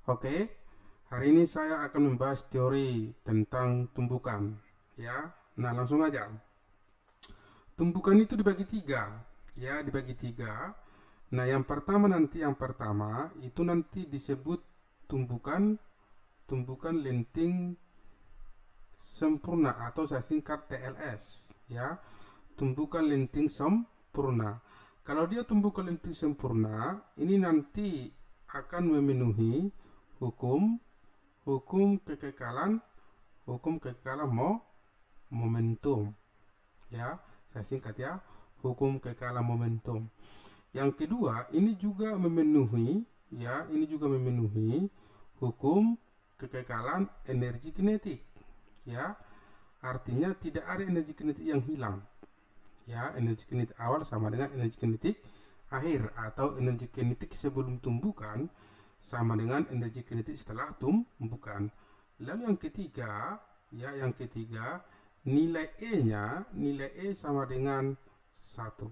Oke, hari ini saya akan membahas teori tentang tumbukan. Ya, nah langsung aja. Tumbukan itu dibagi tiga, ya dibagi tiga. Nah, yang pertama itu nanti disebut tumbukan tumbukan lenting sempurna atau saya singkat TLS, ya. Tumbukan lenting sempurna. Kalau dia tumbukan lenting sempurna, ini nanti akan memenuhi hukum hukum kekekalan momentum, ya. Saya singkat ya, hukum kekekalan momentum. Yang kedua, ini juga memenuhi hukum kekekalan energi kinetik, ya. Artinya tidak ada energi kinetik yang hilang, ya. Energi kinetik awal sama dengan energi kinetik akhir, atau energi kinetik sebelum tumbukan sama dengan energi kinetik setelah tumbukan. Lalu yang ketiga, nilai E sama dengan satu,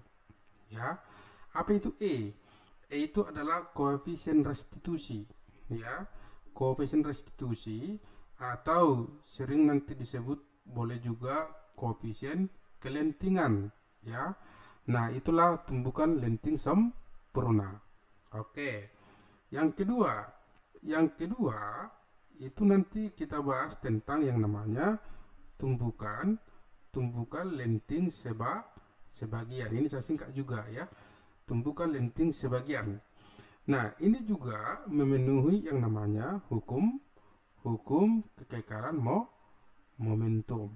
ya. Apa itu E? E itu adalah koefisien restitusi, ya. Koefisien restitusi atau sering nanti disebut boleh juga koefisien kelentingan, ya. Nah, itulah tumbukan lenting sempurna. Oke. Yang kedua itu nanti kita bahas tentang yang namanya tumbukan tumbukan lenting sebagian. Ini saya singkat juga ya. Tumbukan lenting sebagian. Nah, ini juga memenuhi yang namanya hukum hukum kekekalan momentum.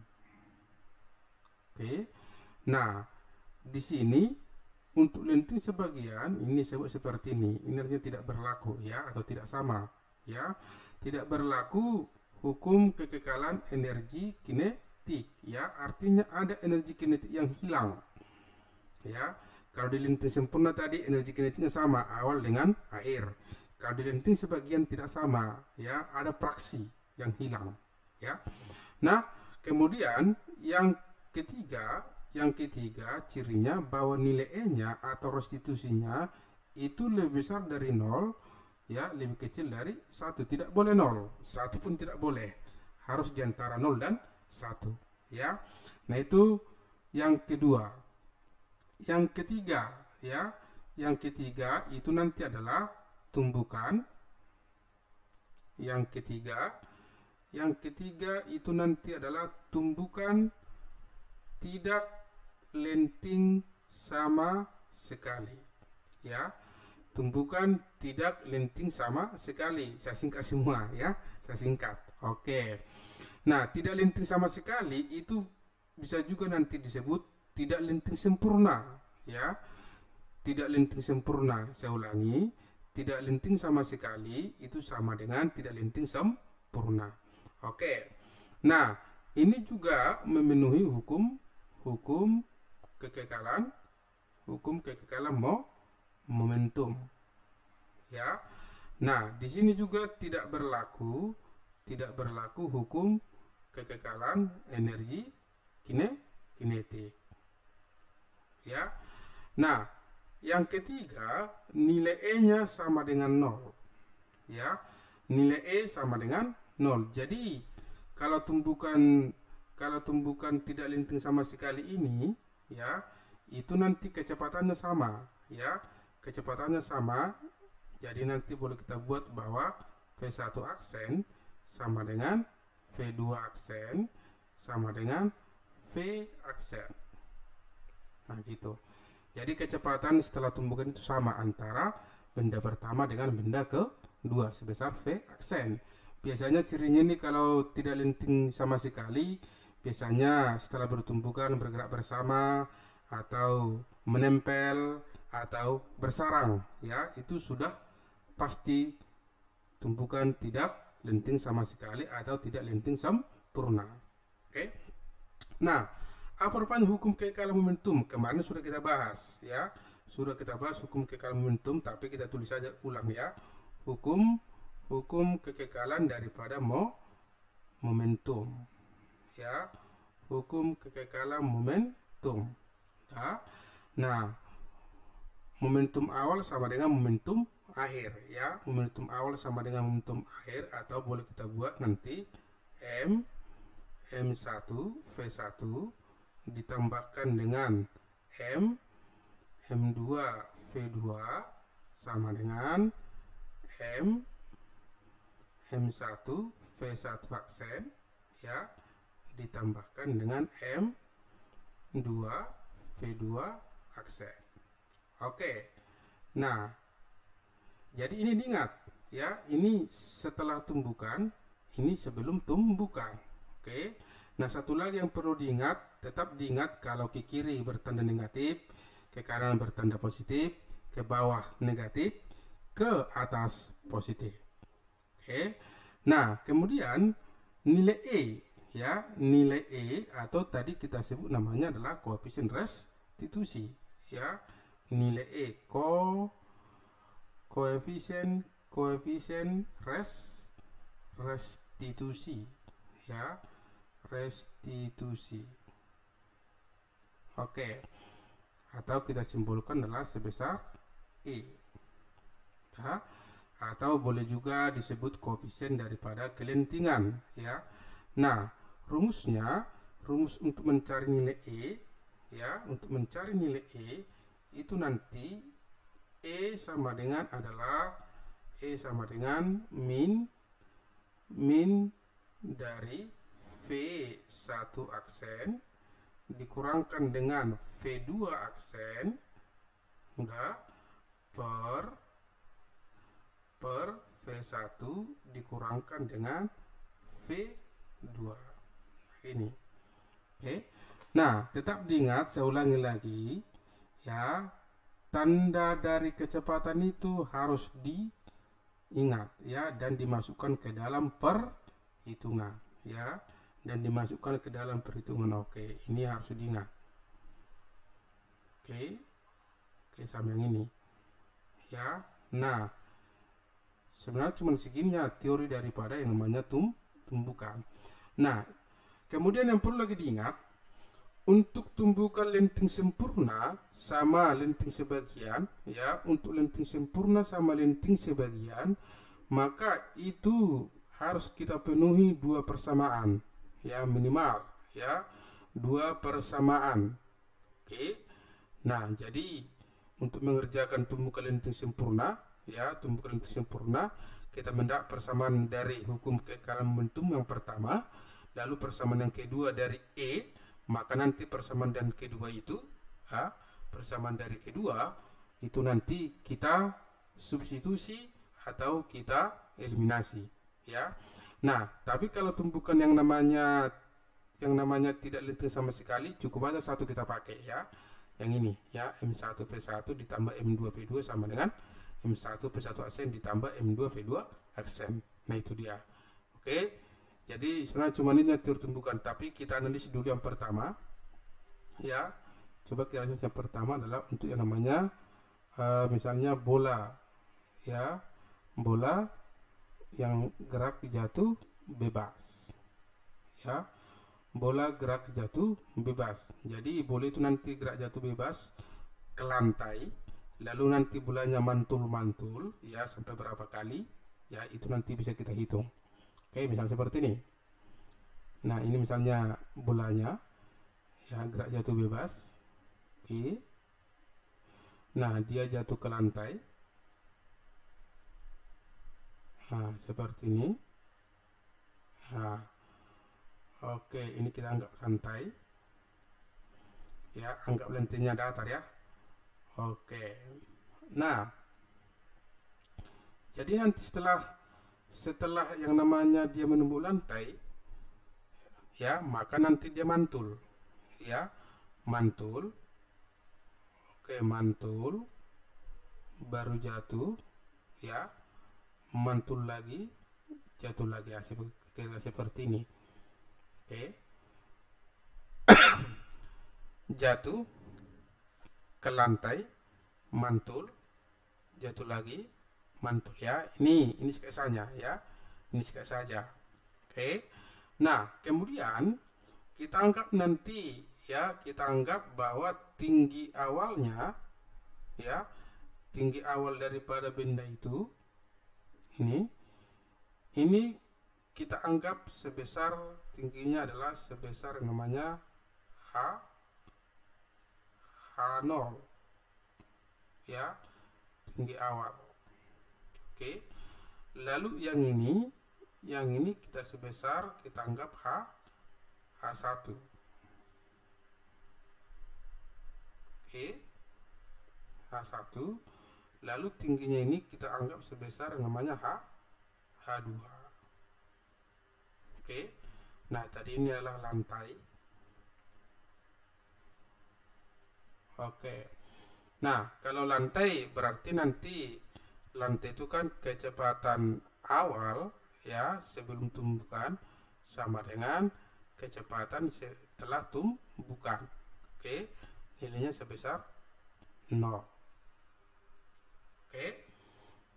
Oke. Nah, di sini untuk lenting sebagian ini sebut seperti ini. Ini artinya tidak berlaku ya, atau tidak sama ya. Tidak berlaku hukum kekekalan energi kinetik ya. Artinya ada energi kinetik yang hilang ya. Kalau di lenting sempurna tadi energi kinetiknya sama awal dengan air. Kalau di lenting sebagian tidak sama ya, ada fraksi yang hilang ya. Nah, kemudian ketiga yang ketiga cirinya bahwa nilai E-nya atau restitusinya itu lebih besar dari nol, ya, lebih kecil dari satu. Tidak boleh nol, satu pun tidak boleh. Harus di antara nol dan satu, ya. Nah, itu yang kedua. Yang ketiga, ya. Yang ketiga itu nanti adalah tumbukan. Yang ketiga itu nanti adalah tumbukan tidak lenting sama sekali, ya. Tumbukan tidak lenting sama sekali. Saya singkat semua ya, saya singkat. Oke. Nah, tidak lenting sama sekali itu bisa juga nanti disebut tidak lenting sempurna, ya. Tidak lenting sempurna, saya ulangi, tidak lenting sama sekali itu sama dengan tidak lenting sempurna. Oke. Nah, ini juga memenuhi hukum kekekalan momentum, ya. Nah, di sini juga tidak berlaku hukum kekekalan energi kinetik, ya. Nah, yang ketiga nilai E-nya sama dengan 0, ya. Nilai E sama dengan 0. Jadi kalau tumbukan tidak lenting sama sekali ini, ya, itu nanti kecepatannya sama, ya. Kecepatannya sama. Jadi nanti boleh kita buat bahwa V1 aksen sama dengan V2 aksen sama dengan V aksen. Nah, gitu. Jadi kecepatan setelah tumbukan itu sama antara benda pertama dengan benda kedua sebesar V aksen. Biasanya cirinya ini kalau tidak lenting sama sekali, biasanya setelah bertumbukan bergerak bersama atau menempel atau bersarang, ya, itu sudah pasti tumbukan tidak lenting sama sekali atau tidak lenting sempurna. Oke. Nah, apa rupanya hukum kekekalan momentum? Kemarin sudah kita bahas, ya. Sudah kita bahas hukum kekekalan momentum, tapi kita tulis saja ulang ya. Hukum kekekalan daripada momentum, ya. Hukum kekekalan momentum. Ya. Nah, momentum awal sama dengan momentum akhir, ya. Momentum awal sama dengan momentum akhir, atau boleh kita buat nanti M1 V1 ditambahkan dengan M2 V2 sama dengan M1 V1 aksen, ya, ditambahkan dengan M2 V2 aksen. Oke. Nah, jadi ini diingat, ya. Ini setelah tumbukan, ini sebelum tumbukan. Oke. Nah, satu lagi yang perlu diingat, tetap diingat kalau ke kiri bertanda negatif, ke kanan bertanda positif, ke bawah negatif, ke atas positif. Oke. Nah, kemudian nilai E, ya, nilai E atau tadi kita sebut namanya adalah koefisien restitusi, ya. Nilai E, koefisien restitusi, ya, restitusi. Oke. Atau kita simpulkan adalah sebesar E, ya. Atau boleh juga disebut koefisien daripada kelentingan, ya. Nah, rumus untuk mencari nilai E, ya, untuk mencari nilai E itu nanti E sama dengan min dari V1 aksen dikurangkan dengan V2 aksen, udah, per V1 dikurangkan dengan V2 ini. Oke. Nah, tetap diingat, saya ulangi lagi, ya, tanda dari kecepatan itu harus diingat, ya, dan dimasukkan ke dalam perhitungan, ya, dan dimasukkan ke dalam perhitungan. Oke, ini harus diingat. Oke, sama yang ini, ya. Nah, sebenarnya cuma segini ya teori daripada yang namanya tumbukan. Nah, kemudian yang perlu lagi diingat, untuk tumbukan lenting sempurna sama lenting sebagian, ya, untuk lenting sempurna sama lenting sebagian, maka itu harus kita penuhi 2 persamaan, ya, minimal, ya, 2 persamaan. Oke. Nah, jadi untuk mengerjakan tumbukan lenting sempurna, ya, tumbukan lenting sempurna, kita mendapat persamaan dari hukum kekalahan momentum yang pertama, lalu persamaan yang kedua dari E, maka nanti persamaan dan kedua itu, ya, persamaan dari kedua itu nanti kita substitusi atau kita eliminasi, ya. Nah, tapi kalau tumbukan yang namanya tidak lenting sama sekali, cukup aja satu kita pakai, ya, yang ini, ya, M1 P1 ditambah M2 P2 sama dengan M1 P1 aksen ditambah M2 P2 aksen. Nah, itu dia. Oke. Jadi sebenarnya cuma ini teori tumbukan, tapi kita analisis dulu yang pertama, ya. Coba kita analisis yang pertama adalah untuk yang namanya misalnya bola, ya, bola yang gerak jatuh bebas, ya, bola gerak jatuh bebas. Jadi bola itu nanti gerak jatuh bebas ke lantai, lalu nanti bolanya mantul-mantul, ya, sampai berapa kali, ya, itu nanti bisa kita hitung. Oke, misalnya seperti ini. Nah, ini misalnya bolanya, ya, gerak jatuh bebas. Oke. Nah, dia jatuh ke lantai. Nah, seperti ini. Nah, oke, ini kita anggap lantai. Ya, anggap lantainya datar, ya. Oke. Nah, jadi nanti setelah yang namanya dia menembus lantai, ya, maka nanti dia mantul, ya, mantul. Oke, mantul, baru jatuh, ya, mantul lagi, jatuh lagi, ya, seperti ini. Oke. Jatuh ke lantai, mantul, jatuh lagi, mantul, ya. Ini sketsanya, ya. Ini sketsa saja. Oke. Nah, kemudian kita anggap nanti, ya, kita anggap bahwa tinggi awalnya, ya, tinggi awal daripada benda itu ini kita anggap sebesar, tingginya adalah sebesar yang namanya H0 ya, tinggi awal. Oke. Lalu yang ini kita sebesar, kita anggap H1. Oke. H1. Lalu tingginya ini kita anggap sebesar yang namanya H2. Oke. Nah, tadi ini adalah lantai. Oke. Nah, kalau lantai berarti nanti lantai itu kan kecepatan awal ya sebelum tumbukan sama dengan kecepatan setelah tumbukan. Oke. Nilainya sebesar 0. Oke.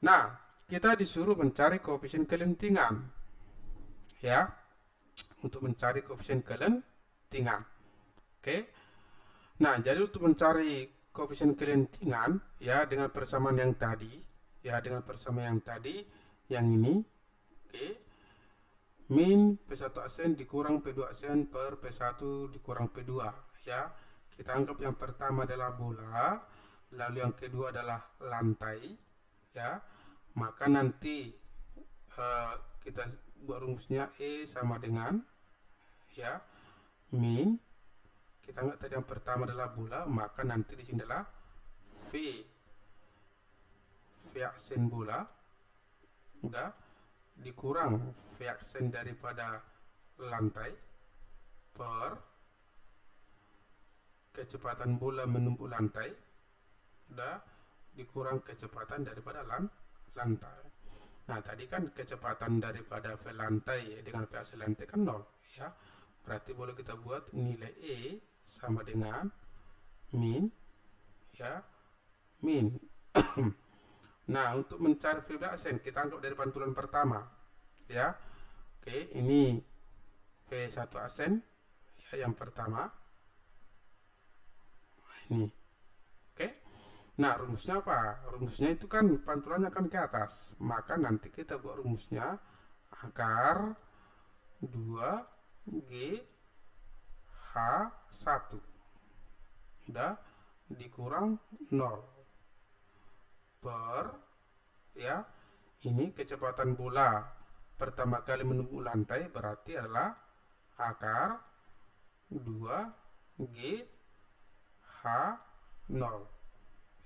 Nah, kita disuruh mencari koefisien kelentingan ya, untuk mencari koefisien kelentingan. Oke. Nah, jadi untuk mencari koefisien kelentingan ya dengan persamaan yang tadi ya, dengan persamaan yang tadi yang ini, oke. Min P1 aksen dikurang P2 aksen per P1 dikurang P2 ya. Kita anggap yang pertama adalah bola, lalu yang kedua adalah lantai ya. Maka nanti kita buat rumusnya E sama dengan ya min, kita anggap tadi yang pertama adalah bola, maka nanti di sini adalah V aksen bola udah dikurang V aksen daripada lantai per kecepatan bola menumbuk lantai udah dikurang kecepatan daripada lantai. Nah, tadi kan kecepatan daripada V lantai dengan V aksen lantai kan 0 ya. Berarti boleh kita buat nilai E sama dengan min ya, min. Nah, untuk mencari V aksen kita anggap dari pantulan pertama ya. Oke, ini V1 aksen ya, yang pertama ini. Oke. Nah, rumusnya apa? Rumusnya itu kan pantulannya kan ke atas, maka nanti kita buat rumusnya akar 2G H1 udah dikurang 0 per ya, ini kecepatan bola pertama kali menumbuk lantai berarti adalah akar 2G H0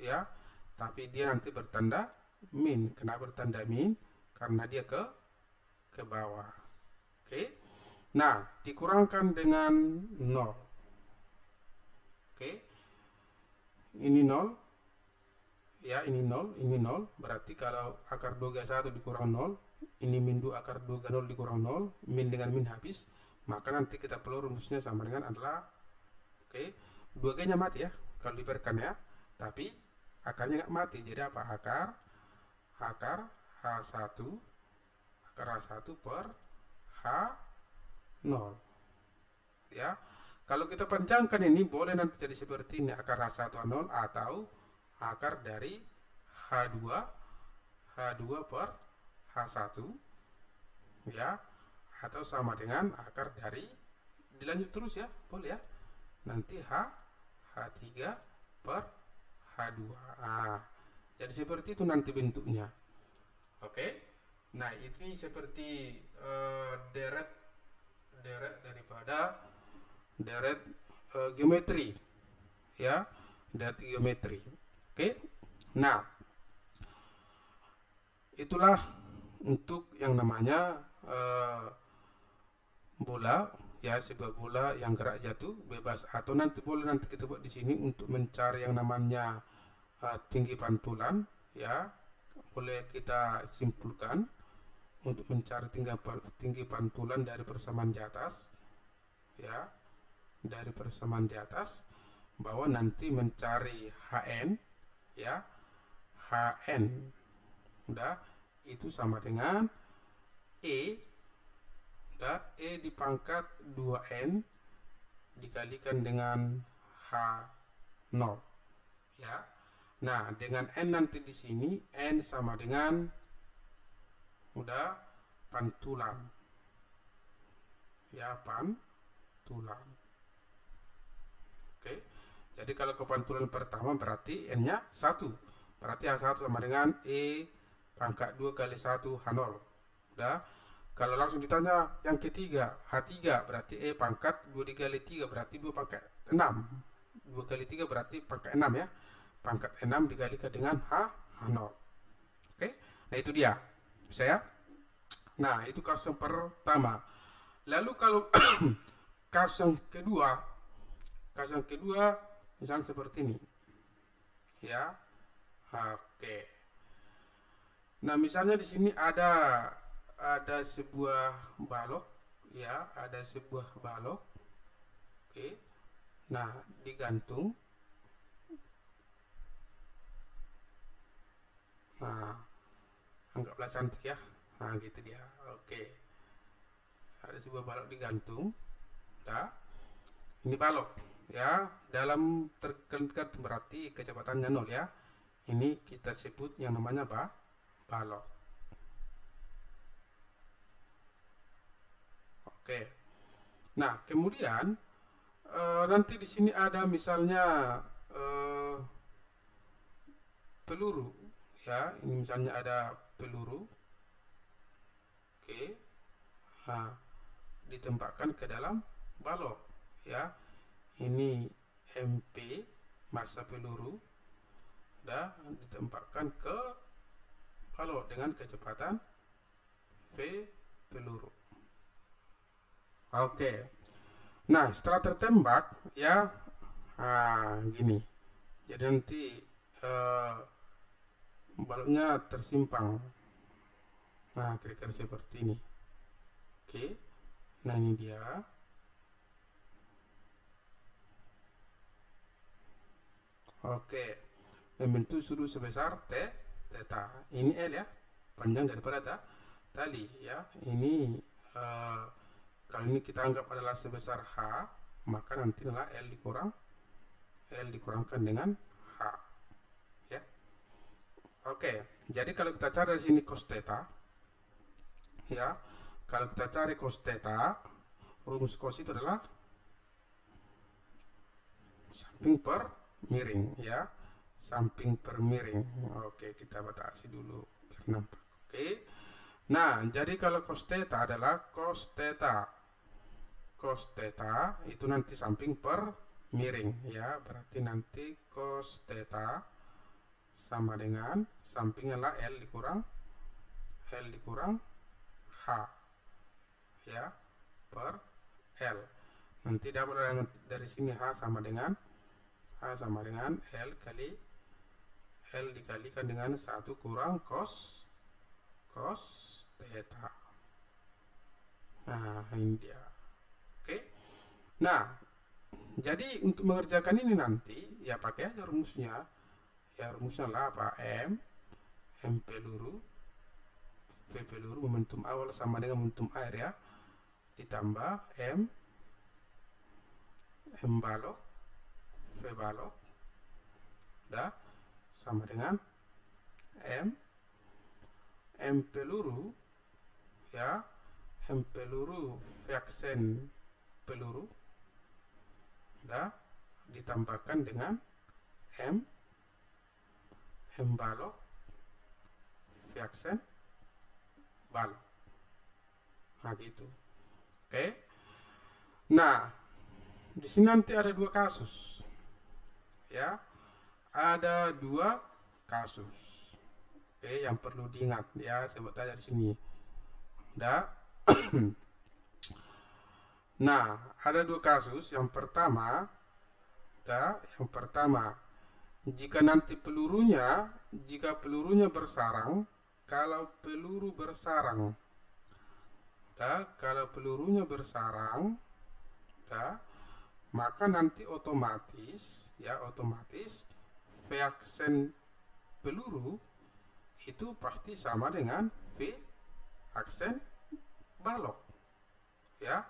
ya, tapi dia nanti bertanda min. Kenapa bertanda min? Karena dia ke bawah. Oke. Nah, dikurangkan dengan 0. Oke. Ini 0 ya, ini 0, ini 0. Berarti kalau akar 2G1 dikurang 0, ini min 2 akar 2G0 dikurang 0, min dengan min habis, maka nanti kita perlu rumusnya sama dengan adalah oke, 2G nya mati ya kalau diberikan ya, tapi akarnya nggak mati. Jadi apa? Akar H1 per H0 ya. Kalau kita panjangkan ini boleh nanti jadi seperti ini, akar H1 0 atau akar dari H2 per H1 ya, atau sama dengan akar dari, dilanjut terus ya, boleh ya, nanti H3 per H2. Nah, jadi seperti itu nanti bentuknya. Oke. Nah, ini seperti deret daripada deret geometri ya, deret geometri. Oke. Nah, itulah untuk yang namanya bola ya, sebuah bola yang gerak jatuh bebas, atau nanti boleh nanti kita buat di sini untuk mencari yang namanya tinggi pantulan ya. Boleh kita simpulkan untuk mencari tinggi pantulan dari persamaan di atas ya, dari persamaan di atas, bahwa nanti mencari Hn ya, Hn udah itu sama dengan E udah, E dipangkat 2N dikalikan dengan H0 ya. Nah, dengan N nanti di sini, N sama dengan udah pantulan. Ya, pantulan. Oke. Jadi kalau kepantulan pertama berarti N-nya 1. Berarti H1 sama dengan E pangkat 2 kali 1 H0. Udah. Kalau langsung ditanya yang ketiga, H3 berarti E pangkat 2 dikali 3 berarti 2 pangkat 6. 2 kali 3 berarti pangkat 6 ya. Pangkat 6 dikalikan dengan H0. Oke. Nah, itu dia. Bisa ya? Nah, itu kasus yang pertama. Lalu kalau kasus yang kedua misalnya seperti ini. Ya. Oke. Nah, misalnya di sini ada sebuah balok, ya, ada sebuah balok. Oke. Nah, digantung. Nah, anggaplah cantik ya. Nah, gitu dia. Oke. Ada sebuah balok digantung. Nah, ini balok, ya. Dalam tergantung berarti kecepatannya 0 ya. Ini kita sebut yang namanya balok. Oke. Nah, kemudian nanti di sini ada misalnya peluru, ya. Ini misalnya ada peluru. Oke. Nah, ditembakkan ke dalam balok, ya. Ini MP massa peluru, dan ditembakkan ke balok dengan kecepatan V peluru. Oke. Nah, setelah tertembak, ya, gini. Jadi nanti baloknya tersimpang. Nah, kira-kira seperti ini. Oke. Nah, ini dia. Oke. Membentuk sudut sebesar theta. Ini L ya. Panjang daripada tali ya. Ini kalau ini kita anggap adalah sebesar H, maka nanti adalah L dikurangkan dengan H. Ya. Oke. Jadi kalau kita cari dari sini cos theta, ya. Kalau kita cari cos theta, rumus cos itu adalah samping per miring, ya. Samping per miring. Oke, kita batasi dulu biar nampak. Oke. Nah, jadi kalau cos theta adalah cos theta. Cos theta itu nanti samping per miring, ya. Berarti nanti cos theta sama dengan sampingnya lah L dikurang H, ya, per L. Nanti dapat dari sini H sama dengan L kali L dikalikan dengan 1 kurang cos theta. Nah, ini dia. Oke. Nah, jadi untuk mengerjakan ini nanti ya pakai aja rumusnya. Ya, rumusnya lah apa? M peluru, V peluru, momentum awal sama dengan momentum air ya, ditambah M balok, V balok, dah sama dengan M peluru, ya, M peluru V aksen peluru, dah ditambahkan dengan M balok V aksen balok. Nah, gitu. Oke. Nah, di sini nanti ada 2 kasus. Ya. Ada 2 kasus. Oke, yang perlu diingat ya, saya buat aja di sini. Udah. Nah, ada 2 kasus. Yang pertama, jika nanti jika pelurunya bersarang, kalau pelurunya bersarang, maka nanti otomatis V aksen peluru itu pasti sama dengan V aksen balok, ya.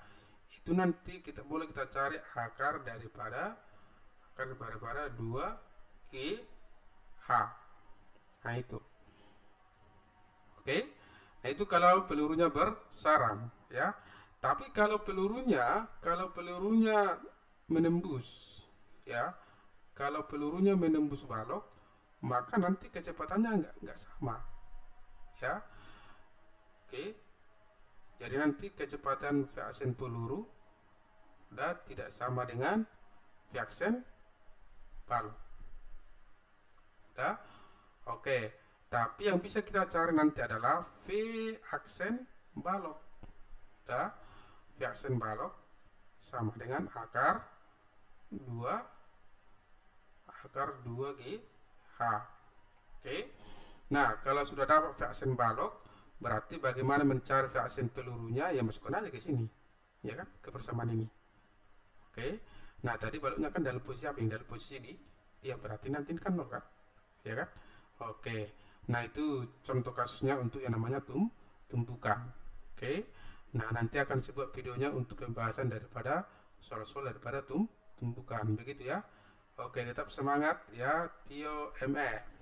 Itu nanti boleh kita cari akar daripada 2 G H Nah itu. Oke. Nah itu kalau pelurunya bersarang ya. Tapi kalau pelurunya menembus ya. Kalau pelurunya menembus balok, maka nanti kecepatannya nggak sama ya. Oke. Jadi nanti kecepatan V-aksen peluru tidak sama dengan V-aksen balok. Oke. Tapi yang bisa kita cari nanti adalah V-aksen balok. V-aksen balok sama dengan akar 2GH. Oke. Nah, kalau sudah dapat V-aksen balok, berarti bagaimana mencari V-aksen pelurunya? Ya masukkan aja ke sini. Ya kan? Ke persamaan ini. Oke. Nah, tadi baloknya kan dalam posisi apa? Dalam posisi di dia, berarti nanti kan 0 kan? Ya kan? Oke. Nah, itu contoh kasusnya untuk yang namanya tumpukan. Oke. Nah, nanti akan saya buat videonya untuk pembahasan daripada soal-soal daripada tumpukan. Begitu ya. Oke, tetap semangat ya, Tio MF.